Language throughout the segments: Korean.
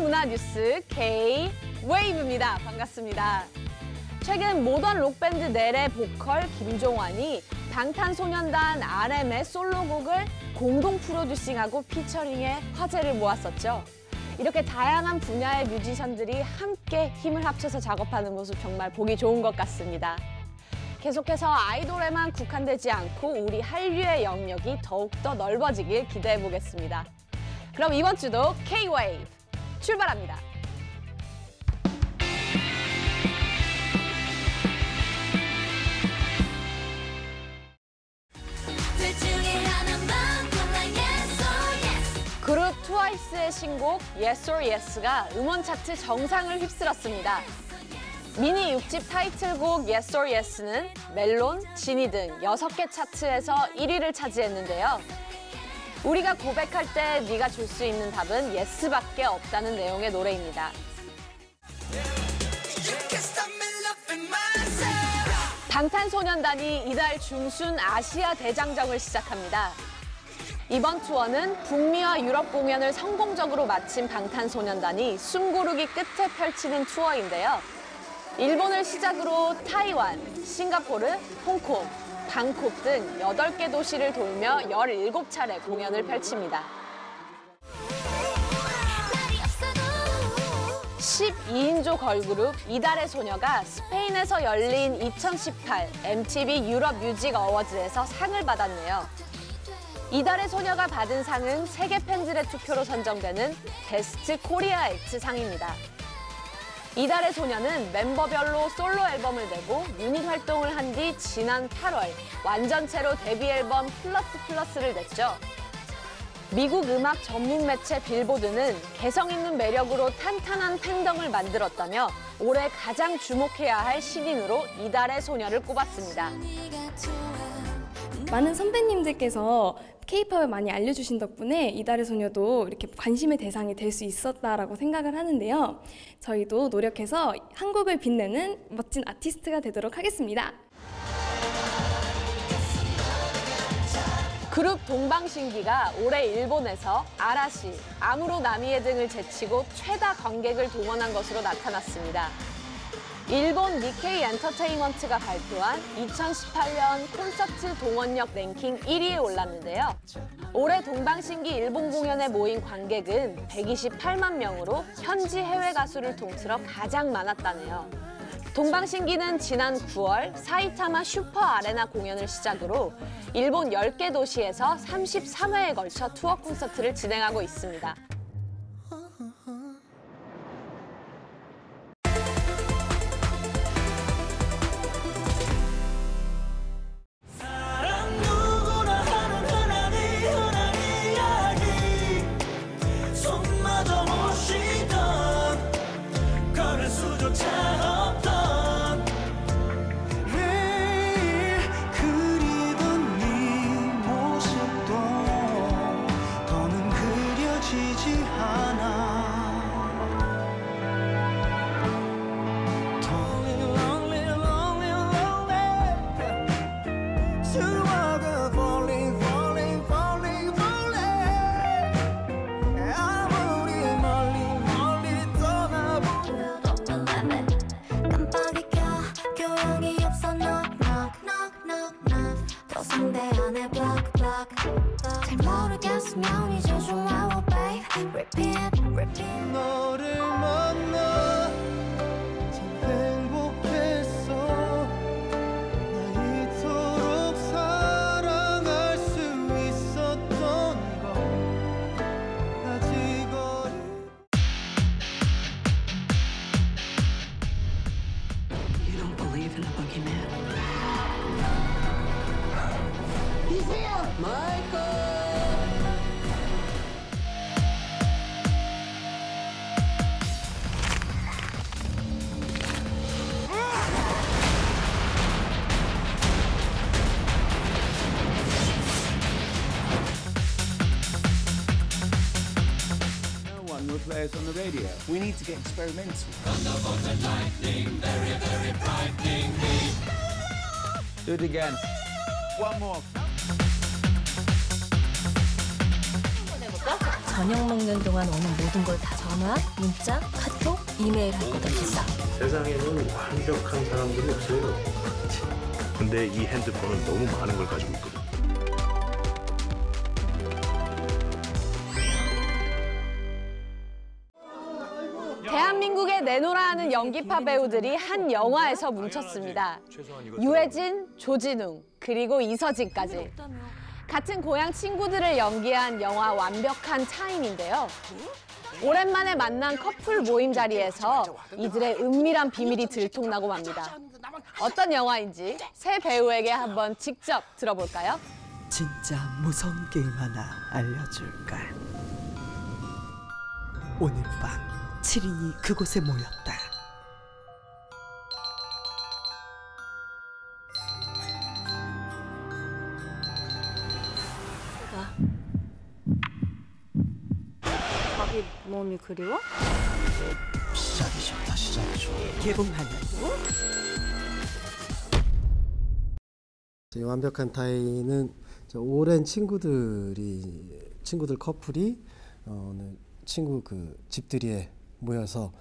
문화뉴스 K-웨이브입니다. 반갑습니다. 최근 모던 록밴드 넬의 보컬 김종환이 방탄소년단 RM의 솔로곡을 공동 프로듀싱하고 피처링해 화제를 모았었죠. 이렇게 다양한 분야의 뮤지션들이 함께 힘을 합쳐서 작업하는 모습 정말 보기 좋은 것 같습니다. 계속해서 아이돌에만 국한되지 않고 우리 한류의 영역이 더욱더 넓어지길 기대해 보겠습니다. 그럼 이번 주도 K-웨이브 출발합니다. 그룹 트와이스의 신곡 Yes or Yes가 음원 차트 정상을 휩쓸었습니다. 미니 6집 타이틀곡 Yes or Yes는 멜론, 지니 등 6개 차트에서 1위를 차지했는데요. 우리가 고백할 때 네가 줄 수 있는 답은 Yes밖에 없다는 내용의 노래입니다. 방탄소년단이 이달 중순 아시아 대장정을 시작합니다. 이번 투어는 북미와 유럽 공연을 성공적으로 마친 방탄소년단이 숨고르기 끝에 펼치는 투어인데요. 일본을 시작으로 타이완, 싱가포르, 홍콩, 방콕 등 8개 도시를 돌며 17차례 공연을 펼칩니다. 12인조 걸그룹 이달의 소녀가 스페인에서 열린 2018 MTV 유럽 뮤직 어워즈에서 상을 받았네요. 이달의 소녀가 받은 상은 세계 팬들의 투표로 선정되는 베스트 코리아 액트 상입니다. 이달의 소녀는 멤버별로 솔로 앨범을 내고 유닛 활동을 한 뒤 지난 8월 완전체로 데뷔 앨범 플러스를 냈죠. 미국 음악 전문 매체 빌보드는 개성 있는 매력으로 탄탄한 팬덤을 만들었다며 올해 가장 주목해야 할 신인으로 이달의 소녀를 꼽았습니다. 많은 선배님들께서 K-팝을 많이 알려주신 덕분에 이달의 소녀도 이렇게 관심의 대상이 될 수 있었다라고 생각을 하는데요. 저희도 노력해서 한국을 빛내는 멋진 아티스트가 되도록 하겠습니다. 그룹 동방신기가 올해 일본에서 아라시, 아무로 나미에 등을 제치고 최다 관객을 동원한 것으로 나타났습니다. 일본 니케이 엔터테인먼트가 발표한 2018년 콘서트 동원력 랭킹 1위에 올랐는데요. 올해 동방신기 일본 공연에 모인 관객은 128만 명으로 현지 해외 가수를 통틀어 가장 많았다네요. 동방신기는 지난 9월 사이타마 슈퍼 아레나 공연을 시작으로 일본 10개 도시에서 33회에 걸쳐 투어 콘서트를 진행하고 있습니다. 잘 모르겠으면 이제 좀 와워 babe repeat 너를 만나 참 행복했어 나 이토록 사랑할 수 있었던 건 아직 어린 You don't believe in the boogeyman? He's here! Michael! No one will play us on the radio. We need to get experimental. Thunderbolt and lightning, very, very frightening me. Do it again. One more. 한번 해볼까? 저녁 먹는 동안 오는 모든 걸 다 전화, 문자, 카톡, 이메일 할 것 없다. 세상에는 완벽한 사람들이 없어요. 근데 이 핸드폰은 너무 많은 걸 가지고 있거든. 대한민국에 내노라 하는 연기파 배우들이 한 영화에서 뭉쳤습니다. 유해진, 조진웅, 그리고 이서진까지. 같은 고향 친구들을 연기한 영화 완벽한 타임인데요. 오랜만에 만난 커플 모임 자리에서 이들의 은밀한 비밀이 들통나고 맙니다. 어떤 영화인지 새 배우에게 한번 직접 들어볼까요? 진짜 무서운 게임 하나 알려줄까? 오늘 밤 7인이 그곳에 모였다. 자기 몸이 그리워? 시작이죠. 다 시작이죠. 개봉하면 완벽한 타이는 오랜 친구들 커플이 어느 친구 그 집들이에 모여서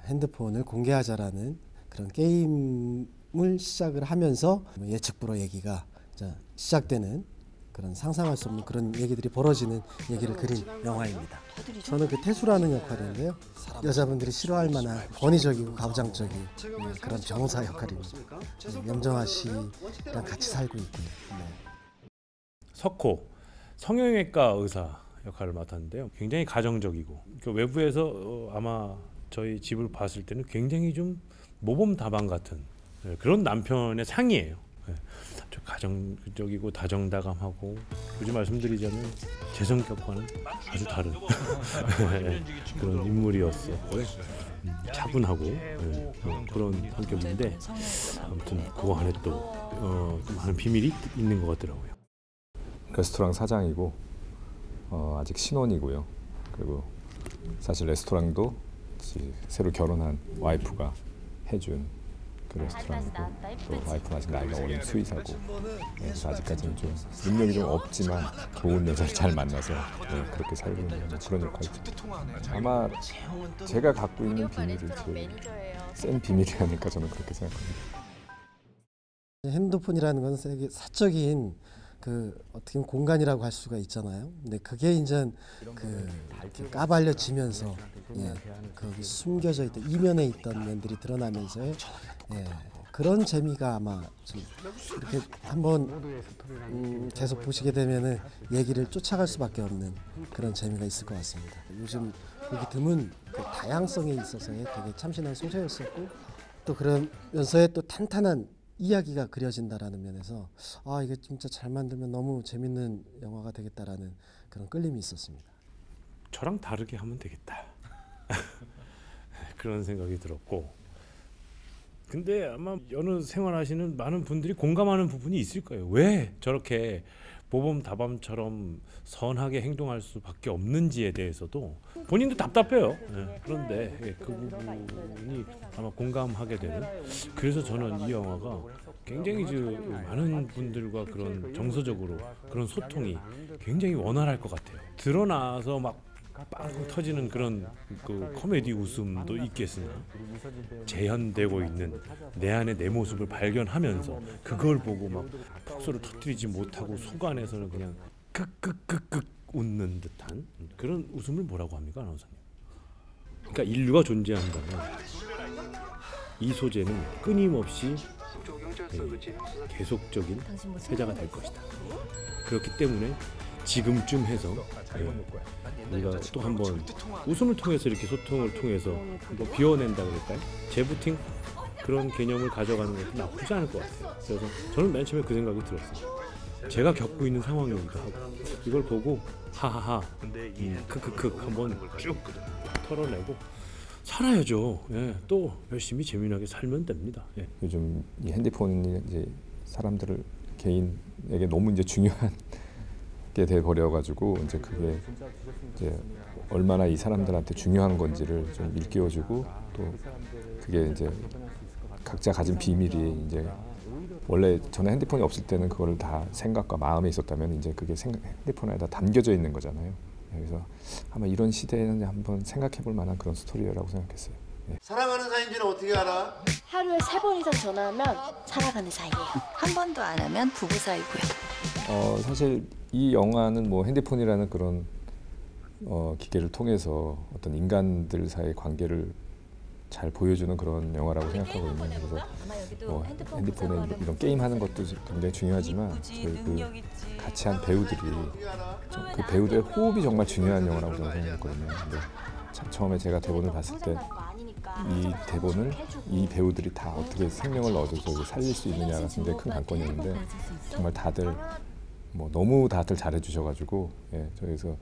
핸드폰을 공개하자라는 그런 게임을 시작을 하면서 예측 불허 얘기가 시작되는 그런 상상할 수 없는 그런 얘기들이 벌어지는 얘기를 그린 영화입니다. 저는 그 태수라는 역할인데요. 여자분들이 싫어할 만한 권위적이고 가부장적인 그런 병사 역할입니다. 염정아 씨랑 같이 살고 있고요. 석호, 성형외과 의사 역할을 맡았는데요. 굉장히 가정적이고 외부에서 아마 저희 집을 봤을 때는 굉장히 좀 모범답안 같은 그런 남편의 상이에요. 좀 가정적이고 다정다감하고 굳이 말씀드리자면 제 성격과는 아주 다른 그런 인물이었어요. 차분하고 그런 성격인데 아무튼 그 안에 또 좀 많은 비밀이 있는 것 같더라고요. 레스토랑 사장이고 아직 신혼이고요. 그리고 사실 레스토랑도 새로 결혼한 와이프가 해준 그 레스토랑이고 또 와이프는 아직 나이가 어린 수의사고 그래서 아직까지는 좀 능력이 좀 없지만 좋은 여자를 잘 만나서 그렇게 살고 있는 그런 역할이죠. 아마 제가 갖고 있는 비밀이 제일 센 비밀이 아닐까 저는 그렇게 생각합니다. 핸드폰이라는 건 되게 사적인 그 어떻게 보면 공간이라고 할 수가 있잖아요. 근데 그게 이제 그 까발려지면서 거기 숨겨져 있던 이면에 있던 면들이 드러나면서 그런 재미가 아마 좀 이렇게 한번 계속 보시게 되면은 얘기를 쫓아갈 수밖에 없는 그런 재미가 있을 것 같습니다. 요즘 보기 드문 그 다양성에 있어서의 되게 참신한 소재였었고 또 그러면서의 또 탄탄한 이야기가 그려진다라는 면에서 이게 진짜 잘 만들면 너무 재밌는 영화가 되겠다라는 그런 끌림이 있었습니다. 저랑 다르게 하면 되겠다 그런 생각이 들었고 근데 아마 여느 생활하시는 많은 분들이 공감하는 부분이 있을 거예요. 왜 저렇게 모범답안처럼 선하게 행동할 수밖에 없는지에 대해서도 본인도 답답해요. 그런데 그 부분이 아마 공감하게 되는 그래서 저는 이 영화가 굉장히 많은 분들과 그런 정서적으로 그런 소통이 굉장히 원활할 것 같아요. 드러나서 막 빵 터지는 그런 그 코미디 웃음도 있겠으나 재현되고 있는 내 안의 내 모습을 발견하면서 그걸 보고 막 폭소를 터뜨리지 못하고 속 안에서는 그냥 끄끄끄끄 웃는 듯한 그런 웃음을 뭐라고 합니까, 아나운서님? 그러니까 인류가 존재한다면 이 소재는 끊임없이 계속적인 세자가 될 것이다. 그렇기 때문에 지금쯤 해서 우리가 또 한번 웃음을 통해서 이렇게 소통을 통해서 한번 비워낸다 그럴까요? 재부팅 그런 개념을 가져가는 것도 나쁘지 않을 것 같아요. 그래서 저는 맨 처음에 그 생각이 들었어요. 제가 겪고 있는 상황이기도 하고 이걸 보고 하하하 크크크 한번 쭉 털어내고 살아야죠. 또 열심히 재미나게 살면 됩니다. 요즘 이 핸드폰이 이제 사람들을 개인에게 너무 이제 중요한 게 돼 버려가지고 이제 그게 이제 얼마나 이 사람들한테 중요한 건지를 좀 일깨워주고 또 그게 이제 각자 가진 비밀이 이제 원래 저는 핸드폰이 없을 때는 그거를 다 생각과 마음에 있었다면 이제 그게 핸드폰에 다 담겨져 있는 거잖아요. 그래서 아마 이런 시대에는 한번 생각해볼 만한 그런 스토리라고 생각했어요. 예. 사랑하는 사이인지는 어떻게 알아? 하루에 3번 이상 전화하면 살아가는 사이예요. 한 번도 안 하면 부부 사이고요. 사실 이 영화는 뭐 핸드폰이라는 그런 기계를 통해서 어떤 인간들 사이의 관계를 잘 보여주는 그런 영화라고 생각하거든요. 그래서 핸드폰에 이런 게임하는 것도 굉장히 중요하지만 저희 그 같이 한 배우들이 그 배우들의 호흡이 정말 중요한 영화라고 저는 생각했거든요. 근데 참 처음에 제가 대본을 봤을 때 이 대본을 이 배우들이 다 어떻게 생명을 얻어서 살릴 수 있느냐가 굉장히 큰 관건이었는데 정말 다들 뭐 너무 다들 잘해주셔가지고 그래서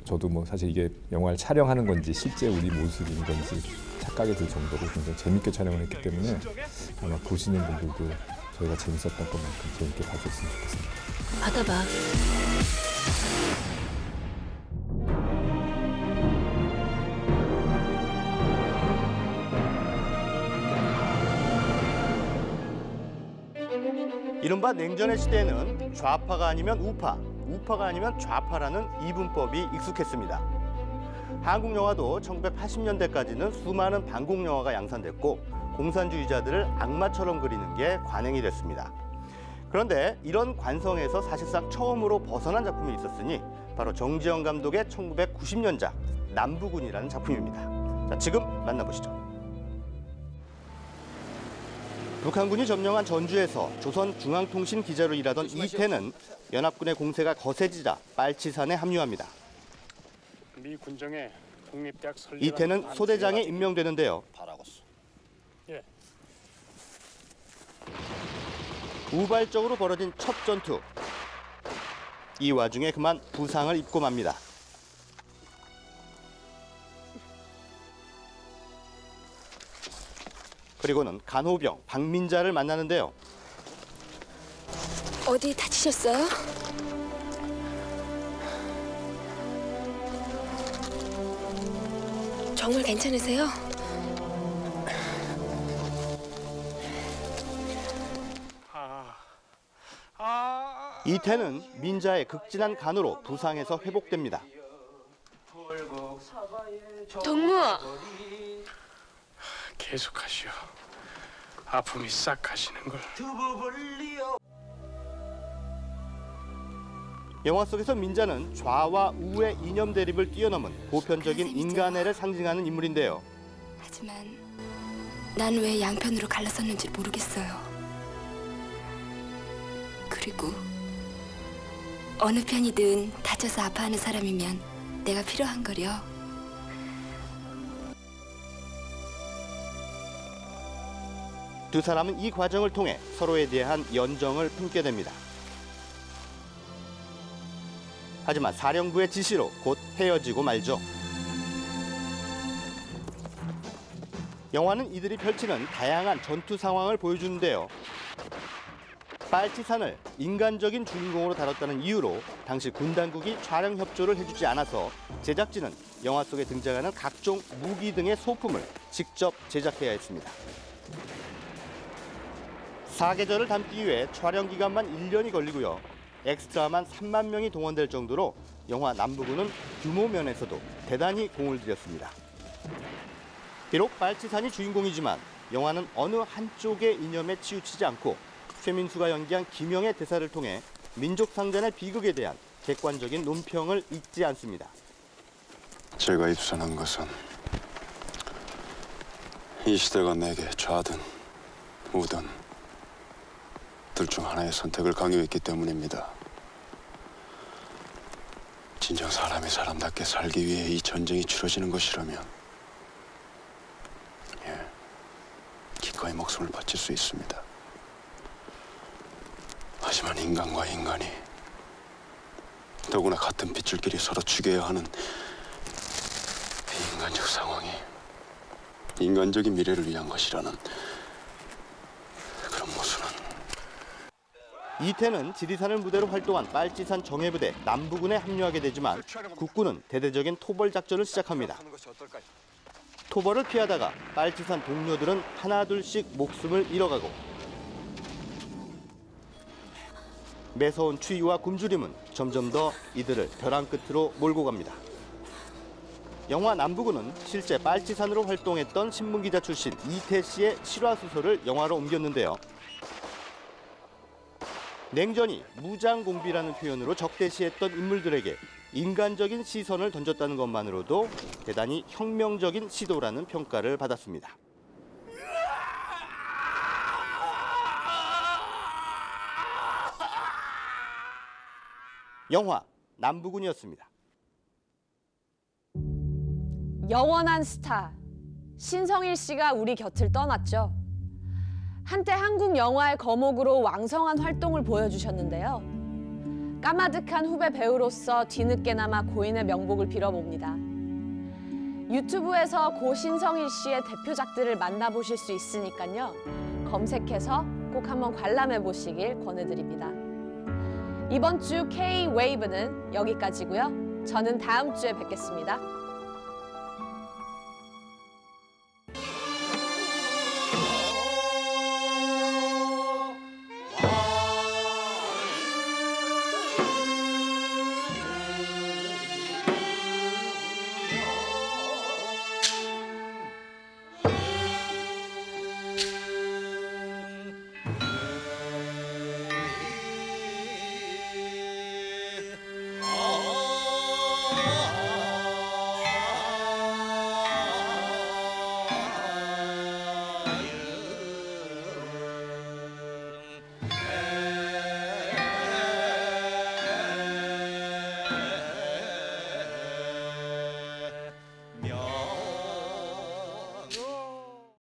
저도 뭐 사실 이게 영화를 촬영하는 건지 실제 우리 모습인 건지 착각이 들 정도로 굉장히 재밌게 촬영을 했기 때문에 아마 보시는 분들도 저희가 재밌었던 것만큼 재밌게 봐주셨으면 좋겠습니다. 받아봐. 이른바 냉전의 시대에는 좌파가 아니면 우파, 우파가 아니면 좌파라는 이분법이 익숙했습니다. 한국 영화도 1980년대까지는 수많은 반공 영화가 양산됐고 공산주의자들을 악마처럼 그리는 게 관행이 됐습니다. 그런데 이런 관성에서 사실상 처음으로 벗어난 작품이 있었으니 바로 정지영 감독의 1990년작 남부군이라는 작품입니다. 자, 지금 만나보시죠. 북한군이 점령한 전주에서 조선중앙통신 기자로 일하던 이태는 연합군의 공세가 거세지자 빨치산에 합류합니다. 미 군정의 국립대학 이태는 소대장에 임명되는데요. 예. 우발적으로 벌어진 첫 전투. 이 와중에 그만 부상을 입고 맙니다. 그리고는 간호병 박민자를 만나는데요. 어디 다치셨어요? 정말 괜찮으세요? 이태는 민자의 극진한 간호로 부상에서 회복됩니다. 동무! 계속하시오. 아픔이 싹 가시는 걸. 영화 속에서 민자는 좌와 우의 이념 대립을 뛰어넘은 보편적인 인간애를 상징하는 인물인데요. 하지만 난 왜 양편으로 갈라섰는지 모르겠어요. 그리고 어느 편이든 다쳐서 아파하는 사람이면 내가 필요한 거려. 두 사람은 이 과정을 통해 서로에 대한 연정을 품게 됩니다. 하지만 사령부의 지시로 곧 헤어지고 말죠. 영화는 이들이 펼치는 다양한 전투 상황을 보여주는데요. 빨치산을 인간적인 주인공으로 다뤘다는 이유로 당시 군 당국이 촬영 협조를 해주지 않아서 제작진은 영화 속에 등장하는 각종 무기 등의 소품을 직접 제작해야 했습니다. 사계절을 담기 위해 촬영 기간만 1년이 걸리고요. 엑스트라만 3만 명이 동원될 정도로 영화 남부군은 규모 면에서도 대단히 공을 들였습니다. 비록 빨치산이 주인공이지만 영화는 어느 한쪽의 이념에 치우치지 않고 최민수가 연기한 김영의 대사를 통해 민족상잔의 비극에 대한 객관적인 논평을 잊지 않습니다. 제가 입선한 것은 이 시대가 내게 좌든 우든 둘 중 하나의 선택을 강요했기 때문입니다. 진정 사람이 사람답게 살기 위해 이 전쟁이 치러지는 것이라면 기꺼이 목숨을 바칠 수 있습니다. 하지만 인간과 인간이 더구나 같은 핏줄끼리 서로 죽여야 하는 비인간적 상황이 인간적인 미래를 위한 것이라는 그런 모순은 이태는 지리산을 무대로 활동한 빨치산 정예부대 남부군에 합류하게 되지만 국군은 대대적인 토벌 작전을 시작합니다. 토벌을 피하다가 빨치산 동료들은 하나둘씩 목숨을 잃어가고 매서운 추위와 굶주림은 점점 더 이들을 벼랑 끝으로 몰고 갑니다. 영화 남부군은 실제 빨치산으로 활동했던 신문기자 출신 이태 씨의 실화소설을 영화로 옮겼는데요. 냉전이 무장공비라는 표현으로 적대시했던 인물들에게 인간적인 시선을 던졌다는 것만으로도 대단히 혁명적인 시도라는 평가를 받았습니다. 영화 남부군이었습니다. 영원한 스타, 신성일 씨가 우리 곁을 떠났죠. 한때 한국 영화의 거목으로 왕성한 활동을 보여주셨는데요. 까마득한 후배 배우로서 뒤늦게나마 고인의 명복을 빌어봅니다. 유튜브에서 고 신성일 씨의 대표작들을 만나보실 수 있으니까요. 검색해서 꼭 한번 관람해보시길 권해드립니다. 이번 주 K-웨이브는 여기까지고요. 저는 다음 주에 뵙겠습니다.